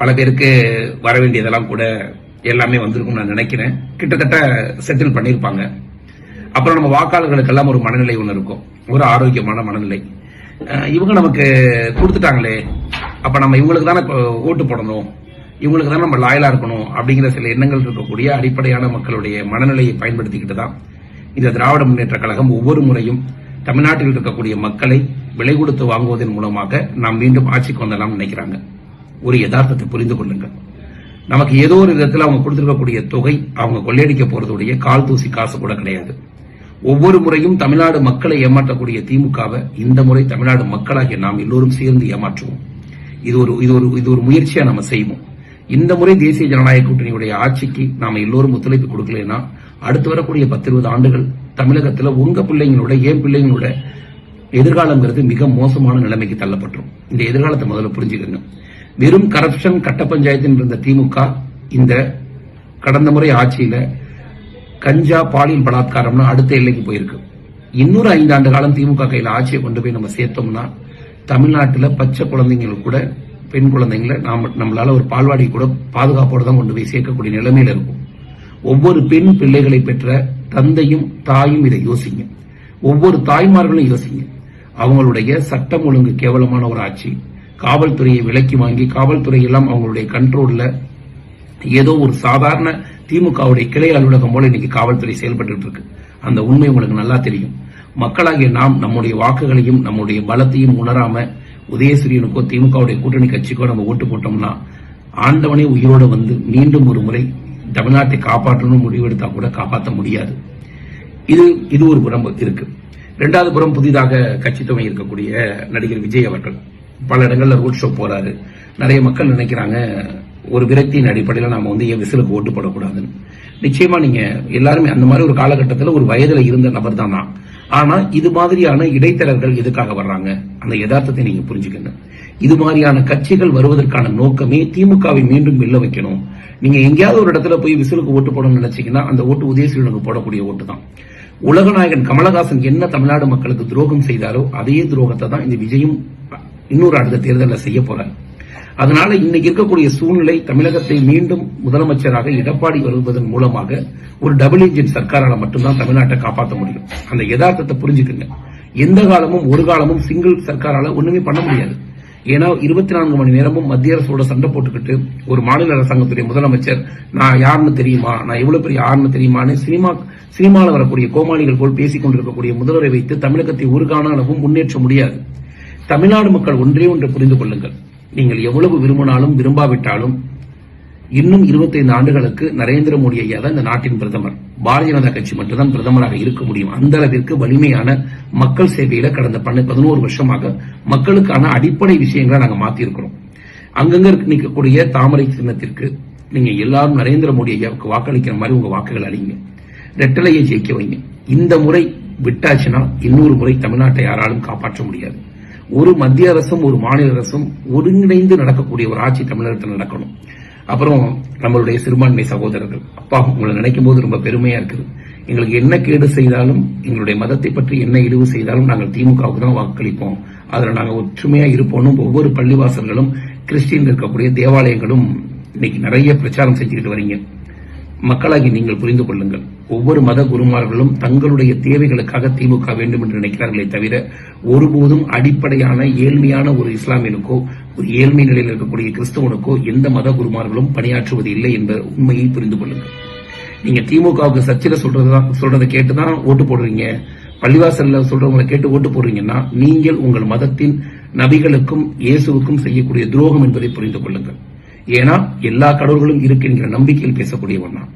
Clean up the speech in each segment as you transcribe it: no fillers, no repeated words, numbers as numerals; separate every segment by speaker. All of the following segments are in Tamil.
Speaker 1: பல பேருக்கு வர வேண்டியதெல்லாம் கூட எல்லாமே வந்திருக்கும் நான் நினைக்கிறேன். கிட்டத்தட்ட செட்டில் பண்ணிருப்பாங்க. அப்புறம் நம்ம வாக்காளர்களுக்கெல்லாம் ஒரு மனநிலை ஒன்று இருக்கும், ஒரு ஆரோக்கியமான மனநிலை. இவங்க நமக்கு கொடுத்துட்டாங்களே, அப்ப நம்ம இவங்களுக்கு தானே ஓட்டு போடணும், இவங்களுக்கு தான் நம்ம லாயலா இருக்கணும் அப்படிங்கிற சில எண்ணங்கள் இருக்கக்கூடிய அடிப்படையான மக்களுடைய மனநிலையை பயன்படுத்திக்கிட்டு தான் இந்த திராவிட முன்னேற்ற கழகம் ஒவ்வொரு முறையும் தமிழ்நாட்டில் இருக்கக்கூடிய மக்களை விலை கொடுத்து வாங்குவதன் மூலமாக நாம் மீண்டும் ஆட்சிக்கு வந்தலாம் நினைக்கிறாங்க. ஒரு யதார்த்தத்தை புரிந்து கொள்ளுங்கள். நமக்கு ஏதோ ஒரு விதத்தில் அவங்க கொடுத்திருக்கக்கூடிய தொகை அவங்க கொள்ளையடிக்க போறதுடைய கால் தூசி காசு கூட கிடையாது. ஒவ்வொரு முறையும் தமிழ்நாடு மக்களை ஏமாற்றக்கூடிய திமுகவை இந்த முறை தமிழ்நாடு மக்களாகிய நாம் எல்லோரும் சேர்ந்து ஏமாற்றுவோம். இது ஒரு முயற்சியா நம்ம செய்வோம். இந்த முறை தேசிய ஜனநாயக கூட்டணியுடைய ஆட்சிக்கு நாம எல்லோரும் ஒத்துழைப்பு கொடுக்கலன்னா அடுத்து வரக்கூடிய 10-20 ஆண்டுகள் தமிழகத்தில் உங்க பிள்ளைங்களோட என் பிள்ளைங்களோட எதிர்காலங்கிறது மிக மோசமான நிலைமைக்கு தள்ளப்பட்டுரும். இந்த எதிர்காலத்தை முதல்ல புரிஞ்சுக்கணும். வெறும் கரப்ஷன் கட்ட பஞ்சாயத்து இருந்த திமுக இந்த கடந்த முறை ஆட்சியில கஞ்சா பாலியல் பலாத்காரம்னா அடுத்த எல்லைக்கு போயிருக்கு. இன்னொரு 5 ஆண்டு காலம் திமுக கையில் ஆட்சியை கொண்டு போய் நம்ம சேர்த்தோம்னா தமிழ்நாட்டில் பச்சை குழந்தைங்களுக்கு கூட, பெண் குழந்தைங்களை நம்மளால ஒரு பால்வாடி கூட பாதுகாப்போடு தான் கொண்டு போய் சேர்க்கக்கூடிய நிலைமையில இருக்கும். ஒவ்வொரு பெண் பிள்ளைகளை பெற்ற தந்தையும் தாயும் இதை யோசிங்க. ஒவ்வொரு தாய்மார்களும் யோசிங்க. அவங்களுடைய சட்டம் ஒழுங்கு கேவலமான ஒரு ஆட்சி. காவல்துறையை விலக்கி வாங்கி காவல்துறை எல்லாம் அவங்களுடைய கண்ட்ரோல்ல ஏதோ ஒரு சாதாரண திமுகவுடைய கிளை அலுவலகம் போல இன்னைக்கு காவல்துறை செயல்பட்டு இருக்கு. அந்த உண்மை உங்களுக்கு நல்லா தெரியும். மக்களாகிய நாம் நம்முடைய வாக்குகளையும் நம்முடைய பலத்தையும் உணராம உதயசூரியனுக்கோ திமுகவுடைய கூட்டணி கட்சிக்கோ நம்ம ஓட்டு போட்டோம்னா ஆண்டவனே உயிரோடு வந்து மீண்டும் ஒரு முறை தமிழ்நாட்டை காப்பாற்றணும் முடிவெடுத்தா கூட காப்பாற்ற முடியாது. இது ஒரு புறம் இருக்கு. இரண்டாவது புறம் புதிதாக கட்சி துவங்கி இருக்கக்கூடிய நடிகர் விஜய் அவர்கள் பல இடங்கள்ல ரோட் ஷோ போறாரு. நிறைய மக்கள் நினைக்கிறாங்க ஒரு விரக்தியின் அடிப்படையில் நாம ஏன் விசிலுக்கு ஓட்டு போடக்கூடாதுன்னு. நிச்சயமா நீங்க எல்லாருமே அந்த மாதிரி ஒரு காலகட்டத்தில் ஒரு வயதுல இருந்த நபர் தான். ஆனா இது மாதிரியான இடைத்தரகர்கள் எதுக்காக வர்றாங்க, அந்த யதார்த்தத்தை நீங்க புரிஞ்சுக்கணும். இது மாதிரியான கட்சிகள் வருவதற்கான நோக்கமே திமுகவை மீண்டும் வெல்ல வைக்கணும். நீங்க எங்கேயாவது ஒரு இடத்துல போய் விசிலுக்கு ஓட்டு போடணும்னு நினைச்சீங்கன்னா அந்த ஓட்டு உதயசூரியனுக்கு போடக்கூடிய ஓட்டு தான். உலகநாயகன் கமலஹாசன் என்ன தமிழ்நாடு மக்களுக்கு துரோகம் செய்தாரோ அதே துரோகத்தை தான் இந்த விஜயும் இன்னொரு அடுத்த தேர்தலில் செய்ய போறாரு. அதனால இன்னைக்கு இருக்கக்கூடிய சூழ்நிலை தமிழகத்தை மீண்டும் முதலமைச்சராக எடப்பாடி வருவதன் மூலமாக ஒரு டபுள் இன்ஜின் சர்க்காரால மட்டும்தான் தமிழ்நாட்டை காப்பாற்ற முடியும். அந்த யதார்த்தத்தை புரிஞ்சுக்குங்க. எந்த காலமும் ஒரு காலமும் சிங்கிள் சர்க்காரால ஒண்ணுமே பண்ண முடியாது. ஏன்னா 24 மணி நேரமும் மத்திய அரசோட சண்டை போட்டுக்கிட்டு ஒரு மாநில அரசாங்கத்துடைய முதலமைச்சர் நான் யாருன்னு தெரியுமா, நான் எவ்வளவு பெரிய யாருன்னு தெரியுமான்னு சினிமாவில் வரக்கூடிய கோமாளிகள் போல் பேசிக் கொண்டிருக்கக்கூடிய முதல்வரை வைத்து தமிழகத்தை ஒரு கால அளவும் முன்னேற்ற முடியாது. தமிழ்நாடு மக்கள் ஒன்றே ஒன்று புரிந்து கொள்ளுங்கள். நீங்கள் எவ்வளவு விரும்பினாலும் விரும்பாவிட்டாலும் இன்னும் 25 ஆண்டுகளுக்கு நரேந்திர மோடி ஐயா தான் இந்த நாட்டின் பிரதமர். பாரதிய ஜனதா கட்சி மட்டும்தான் பிரதமராக இருக்க முடியும். அந்த அளவிற்கு வலிமையான மக்கள் சேவையில கடந்த 11 வருஷமாக மக்களுக்கான அடிப்படை விஷயங்களை நாங்க மாத்திருக்கிறோம். அங்கங்க நிற்கக்கூடிய தாமரை சின்னத்திற்கு நீங்க எல்லாரும் நரேந்திர மோடி ஐயாவுக்கு வாக்களிக்கிற மாதிரி உங்க வாக்குகள் அளிங்க. ரெட்டலையை ஜெயிக்க வைங்க. இந்த முறை விட்டாச்சுன்னா இன்னொரு முறை தமிழ்நாட்டை யாராலும் காப்பாற்ற முடியாது. ஒரு மத்திய அரசும் ஒரு மாநில அரசும் ஒருங்கிணைந்து நடக்கக்கூடிய ஒரு ஆட்சி தமிழகத்தில் நடக்கணும். அப்புறம் நம்மளுடைய சிறுபான்மை சகோதரர்கள், அப்பா உங்களை நினைக்கும் போது ரொம்ப பெருமையா இருக்குது. எங்களுக்கு என்ன கேடு செய்தாலும், எங்களுடைய மதத்தை பற்றி என்ன இழிவு செய்தாலும் நாங்கள் திமுகவுக்கு தான் வாக்களிப்போம். அதுல நாங்கள் ஒற்றுமையா இருப்போம். ஒவ்வொரு பள்ளிவாசல்களும் கிறிஸ்டின் இருக்கக்கூடிய தேவாலயங்களும் இன்னைக்கு நிறைய பிரச்சாரம் செஞ்சுக்கிட்டு வரீங்க. மக்களாகி நீங்கள் புரிந்து கொள்ளுங்கள். ஒவ்வொரு மத குருமார்களும் தங்களுடைய தேவைகளுக்காக திமுக வேண்டும் என்று நினைக்கிறார்களே தவிர ஒருபோதும் அடிப்படையான ஏழ்மையான ஒரு இஸ்லாமியனுக்கோ ஒரு ஏழ்மை நிலையில் இருக்கக்கூடிய கிறிஸ்தவனுக்கோ எந்த மத குருமார்களும் பணியாற்றுவது இல்லை என்ற உண்மையை புரிந்து கொள்ளுங்கள். நீங்க திமுகவுக்கு சர்ச்சையில சொல்றதை கேட்டுதான் ஓட்டு போடுறீங்க, பள்ளிவாசல்ல சொல்றவங்களை கேட்டு ஓட்டு போடுறீங்கன்னா நீங்கள் உங்கள் மதத்தின் நபிகளுக்கும் இயேசுவுக்கும் செய்யக்கூடிய துரோகம் என்பதை புரிந்து கொள்ளுங்கள். ஏன்னா எல்லா கடவுள்களும் இருக்கின்ற நம்பிக்கையில் பேசக்கூடியவன் நான்.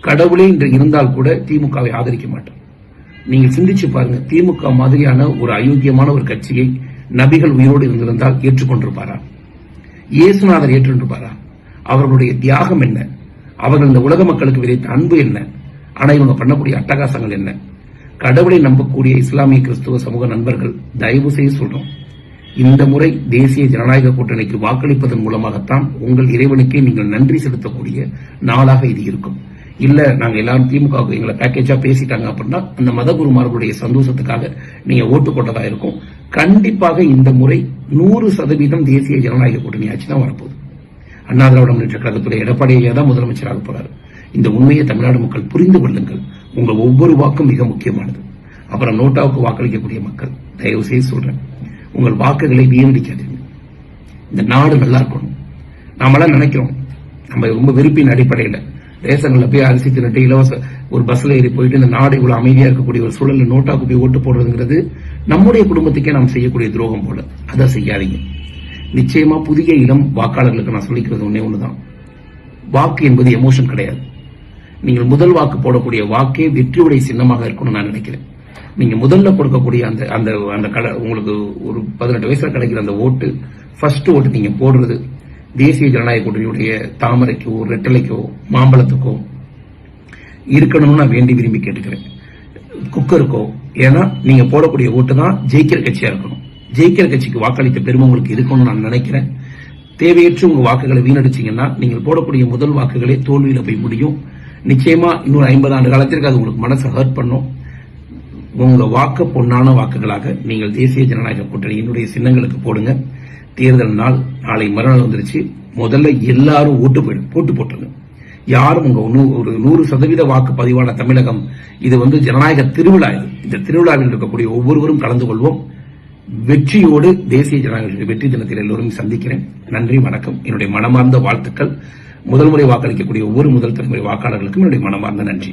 Speaker 1: கடவுளே இன்று இருந்தால் கூட திமுகவை ஆதரிக்க மாட்டேன். நீங்கள் சிந்திச்சு பாருங்க, திமுக மாதிரியான ஒரு அயோக்கியமான ஒரு கட்சியை நபிகள் உயிரோடு இருந்திருந்தால் ஏற்றுக்கொண்டிருப்பாரா? இயேசுநாதர் ஏற்றுக்கொண்டிருப்பாரா? அவர்களுடைய தியாகம் என்ன? அவர்கள் இந்த உலக மக்களுக்கு விதைத்த அன்பு என்ன? ஆனா இவங்க பண்ணக்கூடிய அட்டகாசங்கள் என்ன? கடவுளை நம்பக்கூடிய இஸ்லாமிய கிறிஸ்துவ சமூக நண்பர்கள் தயவு செய்து சொல்றோம், இந்த முறை தேசிய ஜனநாயக கூட்டணிக்கு வாக்களிப்பதன் மூலமாகத்தான் உங்கள் இறைவனுக்கே நீங்கள் நன்றி செலுத்தக்கூடிய நாளாக இது இருக்கும். இல்ல நாங்க எல்லாரும் திமுக எங்களை பேக்கேஜா பேசிட்டாங்க அப்படின்னா அந்த மதகுருமார்களுடைய சந்தோஷத்துக்காக நீங்க ஓட்டு போட்டதா இருக்கும். கண்டிப்பாக இந்த முறை 100% தேசிய ஜனநாயக கூட்டணி ஆட்சி தான் வரப்போகுது. அண்ணா திராவிட முன்னேற்ற கழகத்துடைய எடப்பாடியாக தான் முதலமைச்சராக போறாரு. இந்த உண்மையை தமிழ்நாடு மக்கள் புரிந்து கொள்ளுங்கள். உங்கள் ஒவ்வொரு வாக்கும் மிக முக்கியமானது. அப்புறம் நோட்டாவுக்கு வாக்களிக்கக்கூடிய மக்கள், தயவு செய்து சொல்றேன், உங்கள் வாக்குகளை வீணடிக்காதீங்க. இந்த நாடு நல்லா இருக்கணும். நாமெல்லாம் நினைக்கிறோம், நம்ம ரொம்ப விருப்பின் அடிப்படையில் ரேஷன்ல போய் அரிசி திரட்டு இலவச ஒரு பஸ்ல ஏறி போயிட்டு இந்த நாடு இவ்வளவு அமைதியா இருக்கக்கூடிய ஒரு சூழல்ல நோட்டாக்கு போய் ஓட்டு போடுறதுங்கிறது நம்முடைய குடும்பத்துக்கே நாம் செய்யக்கூடிய துரோகம் போல. அதை செய்யாதீங்க. நிச்சயமா புதிய இளம் வாக்காளர்களுக்கு நான் சொல்லிக்கிறது ஒண்ணுதான், வாக்கு என்பது எமோஷன் கிடையாது. நீங்கள் முதல் வாக்கு போடக்கூடிய வாக்கே வெற்றியுடைய சின்னமாக இருக்கணும்னு நான் நினைக்கிறேன். நீங்க முதல்ல கொடுக்கக்கூடிய அந்த அந்த அந்த உங்களுக்கு ஒரு 18 வயசுல கிடைக்கிற அந்த ஓட்டு, ஃபர்ஸ்ட் ஓட்டு நீங்க போடுறது தேசிய ஜனநாயக கூட்டணியுடைய தாமரைக்கோ ரெட்டலைக்கோ மாம்பழத்துக்கோ இருக்கணும்னு நான் வேண்டி விரும்பி கேட்டுக்கிறேன். குக்கருக்கோ. ஏன்னா நீங்க போடக்கூடிய ஓட்டு தான் ஜெயிக்கிற கட்சியா இருக்கணும். ஜெயிக்கிற கட்சிக்கு வாக்களித்த பெருமை உங்களுக்கு இருக்கணும்னு நான் நினைக்கிறேன். தேவையற்ற உங்க வாக்குகளை வீணடிச்சீங்கன்னா நீங்கள் போடக்கூடிய முதல் வாக்குகளே தோல்வியில போய் முடியும். நிச்சயமா இன்னொரு 50 ஆண்டு காலத்திற்கு அது உங்களுக்கு மனசை ஹர்ட் பண்ணும். உங்க வாக்கு பொன்னான வாக்குகளாக நீங்கள் தேசிய ஜனநாயக கூட்டணியினுடைய சின்னங்களுக்கு போடுங்க. தேர்தல் நாள் நாளை மறுநாள் வந்துருச்சு. முதல்ல எல்லாரும் போட்டு போட்டுருங்க. யாரும் உங்க ஒரு 100% வாக்கு பதிவான தமிழகம் இது ஜனநாயக திருவிழா. இந்த திருவிழாவில் இருக்கக்கூடிய ஒவ்வொருவரும் கலந்து கொள்வோம். வெற்றியோடு தேசிய ஜனநாயக வெற்றி தினத்தில் எல்லோரும் சந்திக்கிறேன். நன்றி, வணக்கம். என்னுடைய மனமார்ந்த வாழ்த்துக்கள். முதல் முறை வாக்களிக்கக்கூடிய ஒவ்வொரு முதல் தலைமுறை வாக்காளர்களுக்கும் என்னுடைய மனமார்ந்த நன்றி.